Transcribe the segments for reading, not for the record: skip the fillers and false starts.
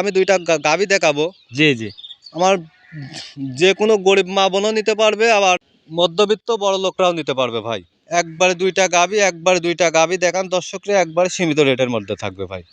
আমি দুইটা গাভী দেখাবো। জি জি। আমার যে কোনো গরিব মা বোনও নিতে পারবে, আবার মধ্যবিত্ত বড় লোকরাও নিতে পারবে ভাই। একবারে দুইটা গাভী দেখান দর্শকরা, একবারে সীমিত রেটের মধ্যে থাকবে ভাই।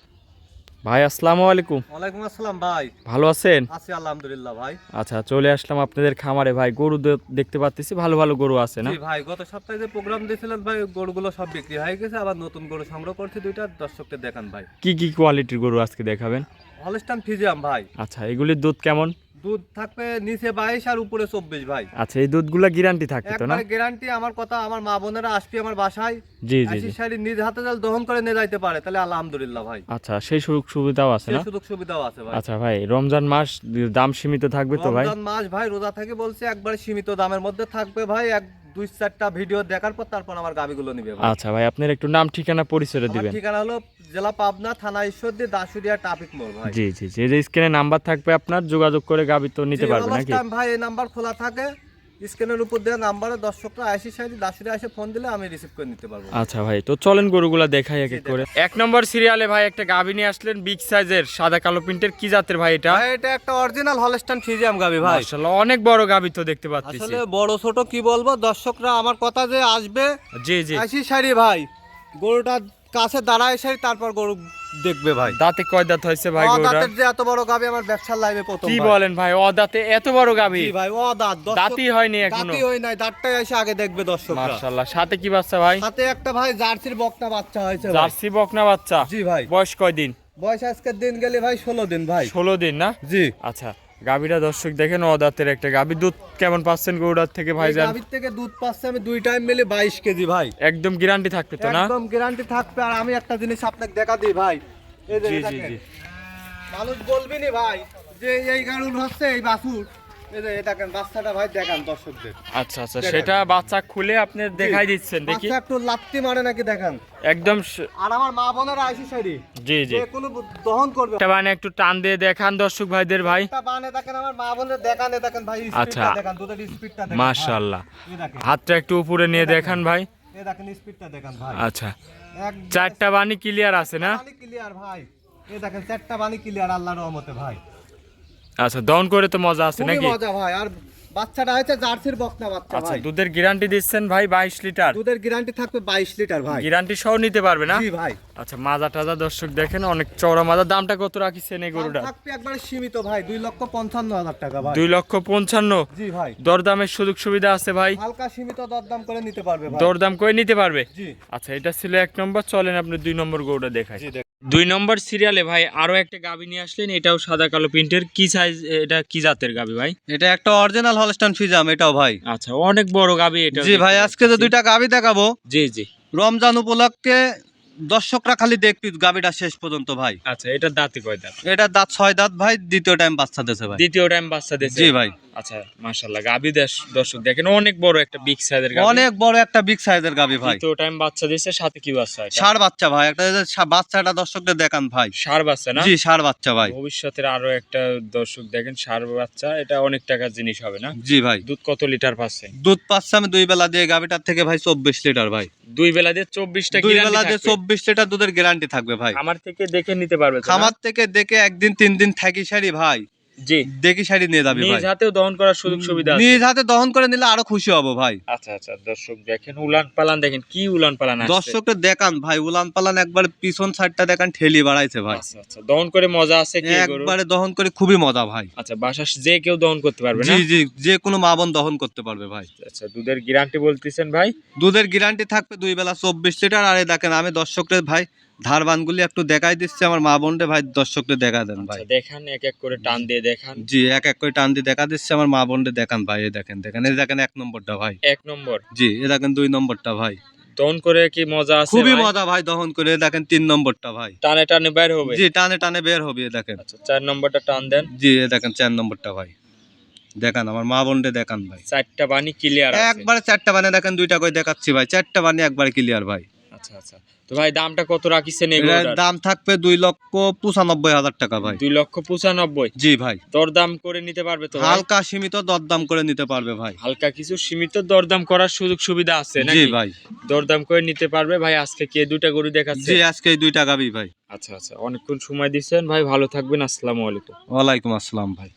ভাই আসসালামু আলাইকুম। ওয়ালাইকুম আসসালাম ভাই। ভালো আছেন? আছি আলহামদুলিল্লাহ ভাই। আচ্ছা, চলে আসলাম আপনাদের খামারে ভাই। গরু দেখতে পাচ্ছি, ভালো ভালো গরু আছে না? জি ভাই, গত সপ্তাহে যে প্রোগ্রাম দিয়েছিলেন ভাই, গরুগুলো সব বিক্রি হয়ে গেছে, আবার নতুন গরু সংগ্রহ করছি দুইটা, দর্শকদের দেখান ভাই। কি কি কোয়ালিটির গরু আজকে দেখাবেন? হলস্টাইন ফ্রিজিয়ান ভাই। আচ্ছা, এগুলির দুধ কেমন? দুধ থাকবে নিচে 22 আর উপরে 24 ভাই। আচ্ছা, এই দুধগুলা গ্যারান্টি থাকবে তো না? একবারে গ্যারান্টি। আমার কথা, আমার মা বোনেরা আসবে আমার বাসায়, জি জি জি। শাড়ি নিজ হাতে জাল দহন করে নিয়ে যাইতে পারে, তাহলে আলহামদুলিল্লাহ ভাই। আচ্ছা, সেই সুযোগ সুবিধাও আছে না? সেই সুযোগ সুবিধাও আছে ভাই। আচ্ছা ভাই, রমজান মাস, দাম সীমিত থাকবে তো ভাই? রমজান মাস ভাই, রোজা থেকে বলছে একবারে সীমিত দামের মধ্যে থাকবে ভাই। এক দুই চারটা ভিডিও দেখার পর তারপর আমার গাবিগুলো নিবে ভাই। আচ্ছা ভাই, আপনার একটু নাম ঠিকানা পরিচয় দিবেন। ঠিকানা হলো জেলা পাবনা, থানা ঈশ্বরদী, দাসুরিয়া ট্রাফিক মোড় ভাই। জি জি জি। এই যে স্ক্রিনে নাম্বার থাকবে, আপনার যোগাযোগ করে গাবি তো নিতে পারবে নাকি? ভাই এই নাম্বার খোলা থাকে, স্ক্রিনের উপর দেওয়া নাম্বারে দর্শকরা 80 দাসুরিয়া এসে ফোন দিলে আমি রিসিভ করে নিতে পারবো। আচ্ছা ভাই, তো চলেন গরুগুলা দেখাই এক এক করে। এক নম্বর সিরিয়ালে ভাই একটা গাভী নিয়ে আসলেন, বিগ সাইজের, সাদা কালো প্রিন্টের। কি জাতের ভাই এটা? ভাই এটা একটা অরিজিনাল হলস্টাইন ফ্রিজিয়ান গাভী ভাই। মাশাআল্লাহ, অনেক বড় গাভী তো দেখতে পাচ্ছি। আসলে বড় ছোট কি বলবো, দর্শকরা আমার কথা যে আসবে জি জি। 80 ভাই, গরুটা কাছে দাঁড়ায় সারি তারপর গরু দেখবে ভাই। দাঁতে কয় দাঁত হয়েছে ভাই গরুটা? দাঁতের যে এত বড় গাভী আমার ব্যবসার লাইভে প্রথম। কি বলেন ভাই, ও দাঁতে এত বড় গাভী? জি ভাই, ও দাঁত দাঁতই হয়নি এখনো। দাঁতই হয় নাই, দাঁতটাই এসে আগে দেখবে দর্শকরা। মাশাআল্লাহ, সাথে কি বাচ্চা ভাই? সাথে একটা ভাই জার্সির বকনা বাচ্চা হয়েছে ভাই। জার্সি বকনা বাচ্চা? জি ভাই। বয়স কয় দিন? বয়স আজকের দিন গেলে ভাই 16 দিন ভাই। 16 দিন না? জি। আচ্ছা, গাভীটা দর্শক দেখেন, ও দাঁতের একটা গাভী। দুধ কেমন পাচ্ছেন গরুটার থেকে ভাই? জান গাভীর থেকে দুধ পাচ্ছে আমি 2 টাইম মিলে 22 কেজি ভাই। একদম গ্যারান্টি থাকবে তো না? একদম গ্যারান্টি থাকবে। আর আমি একটা জিনিস আপনাকে দেখা দিই ভাই, এই যে জি জি দেখেন, জি। মানুষ বলবি নি ভাই যে এই গাড়ুর হচ্ছে এই বাছুর, এই যে দেখেন বাচ্চাটা ভাই, দেখান দর্শকদের। আচ্ছা আচ্ছা, সেটা বাচ্চা খুলে আপনি দেখাই দিচ্ছেন, দেখি বাচ্চা একটু লাত্তি মারে নাকি দেখান। একদম আর আমার মা বোনেরা আইসি সাইডি জি জি। যে কোনো দহন করবে। এটা মানে একটু টান দিয়ে দেখান দর্শক ভাইদের ভাই। একটা বানে দেখেন, আমার মা বোনের দেখানে দেখেন ভাই, আচ্ছা। স্পিডটা দেখেন, দুধের স্পিডটা দেখেন। মাশাআল্লাহ, এই দেখেন, হাতটা একটু উপরে নিয়ে দেখান ভাই। এই দেখেন স্পিডটা দেখেন ভাই। আচ্ছা, এক চারটা বানি ক্লিয়ার আছে না? বানি ক্লিয়ার ভাই, এই দেখেন চারটা বানি ক্লিয়ার আল্লাহর রহমতে ভাই। আচ্ছা, দহন করে তো মজা আছে খুবই নাকি? মজা ভাই। আর বাচ্চাটা হচ্ছে জার্সির বকনা বাচ্চা আচ্ছা, ভাই। দুধের গ্যারান্টি দিচ্ছেন ভাই 22 লিটার? দুধের গ্যারান্টি থাকবে 22 লিটার ভাই। গ্যারান্টি সহ নিতে পারবে না? জি ভাই। আচ্ছা, মাজা টাজা দর্শক দেখেন, অনেক চওড়া মাজা। দামটা কত রাখিছেন এই গরুটা? দাম থাকবে একবারে সীমিত ভাই, 2,55,000 টাকা ভাই। 2,55,000? জি ভাই। দরদামের সুযোগ সুবিধা আছে ভাই? হালকা সীমিত দরদাম করে নিতে পারবে ভাই। দরদাম করে নিতে পারবে? জি। আচ্ছা, এটা ছিল এক নম্বর। চলেন আপনি 2 নম্বর গরুটা দেখাই। জি দেখ। 2 নম্বর সিরিয়ালে ভাই আরো একটা গাভী নিয়ে আসলেন, এটাও সাদা কালো প্রিন্টের। কি সাইজ এটা, কি জাতের গাভী ভাই? এটা একটা অরিজিনাল হলস্টাইন ফ্রিজিয়ান এটাও ভাই। আচ্ছা, অনেক বড় গাভী এটা। জি ভাই, আজকে যে দুইটা গাভী দেখাবো, জি জি। রমজান উপলক্ষে দর্শকরা খালি দেখবি গাভীটা শেষ পর্যন্ত ভাই। আচ্ছা, এটা দাঁতে কয় দাঁত? এটা দাঁত 6 দাঁত ভাই, দ্বিতীয় টাইম বাচ্চা দিয়েছে ভাই। দ্বিতীয় টাইম বাচ্চা দিয়েছে? জি ভাই। আচ্ছা, মাশাআল্লাহ, গাভী দর্শক দেখেন, অনেক বড় একটা বিগ সাইজের গাভী। অনেক বড় একটা বিগ সাইজের গাভী ভাই। দ্বিতীয় টাইম বাচ্চা দিয়েছে, সাথে কি বাচ্চা এটা? ষাঁড় বাচ্চা ভাই। একটা বাচ্চাটা দর্শকদের দেখান ভাই। ষাঁড় বাচ্চা না? জি, ষাঁড় বাচ্চা ভাই। ভবিষ্যতের আরো একটা দর্শক দেখেন, ষাঁড় বাচ্চা, এটা অনেক টাকার জিনিস হবে না? জি ভাই। দুধ কত লিটার পাচ্ছে? দুধ পাচ্ছে আমি 2 বেলা দিয়ে গাভীটার থেকে ভাই 24 লিটার ভাই। 2 বেলা দিয়ে 24টা 2 গ্যারান্টি বেলা দিয়ে থাকবে? 24 লিটার দুধের গ্যারান্টি থাকবে ভাই। আমার থেকে দেখে নিতে পারবে তো না? খামার থেকে দেখে একদিন 3 দিন থাকি সারি ভাই, জি। দেখি সারি নিয়ে যাবি ভাই। নিজ হাতেও দহন করার সুযোগ সুবিধা আছে? নিজ হাতে দহন করে নিলে আরো খুশি হব ভাই। আচ্ছা আচ্ছা, দর্শক দেখেন, উলান পালান দেখেন, কি উলান পালান আসছে। দর্শকদের দেখান ভাই, উলান পালান একবার পিছন সাইডটা দেখান, ঠেলি বাড়াইছে ভাই। আচ্ছা আচ্ছা, দহন করে মজা আছে কি গরু? একবারে দহন করে খুবই মজা ভাই। আচ্ছা, বাসা যে কেউ দহন করতে পারবে না? জি জি, যে কোনো মা বোন দহন করতে পারবে ভাই। আচ্ছা, দুধের গ্যারান্টি বলতেছেন ভাই? দুধের গ্যারান্টি থাকবে 2 বেলা 24 লিটার। আর এই দেখেন, আমি দর্শকদের ভাই ধারবানগুলি একটু দেখাই দিচ্ছি, আমার মা বোনরে ভাই দর্শকদের দেখা দেন ভাই। আচ্ছা, দেখান, এক এক করে টান দিয়ে দেখান। জি, এক এক করে টান দিয়ে দেখা দিচ্ছে, আমার মা বোনরে দেখান ভাই। এই দেখেন দেখেন, এই দেখেন 1 নম্বরটা ভাই। 1 নম্বর? জি, এই দেখেন 2 নম্বরটা ভাই। দহন করে কি মজা আছে? খুবই ভাই মজা ভাই দহন করে। এই দেখেন 3 নম্বরটা ভাই। টানে টানে বের হবে? জি, টানে টানে বের হবে। এই দেখেন। আচ্ছা, 4 নম্বরটা টান দেন। জি, এই দেখেন 4 নম্বরটা ভাই। দেখান আমার মা বোনরে দেখান ভাই। 4টা বানি ক্লিয়ার আছে? একবারে 4টা বানে দেখেন, 2টা করে দেখাচ্ছি ভাই। 4টা বানি একবারে ক্লিয়ার ভাই। আচ্ছা আচ্ছা, তো ভাই দামটা কত রাখিছেন এই এটার গরুটার? দাম থাকবে 2,95,000 টাকা ভাই। 2,95,000। জি ভাই, দরদাম করে নিতে পারবে তো ভাই? হালকা সীমিত দরদাম করে নিতে পারবে ভাই। হালকা কিছু সীমিত দরদাম করার সুযোগ সুবিধা আছে জি নাকি? ভাই, দরদাম করে নিতে পারবে ভাই। আজকে কি এই দুইটা গরু দেখাচ্ছে? জি আজকে এই 2টা গাবি ভাই। আচ্ছা আচ্ছা, অনেকক্ষণ সময় দিচ্ছেন ভাই, ভালো থাকবেন, আসসালামু আলাইকুম। ওয়ালাইকুম আসসালাম ভাই।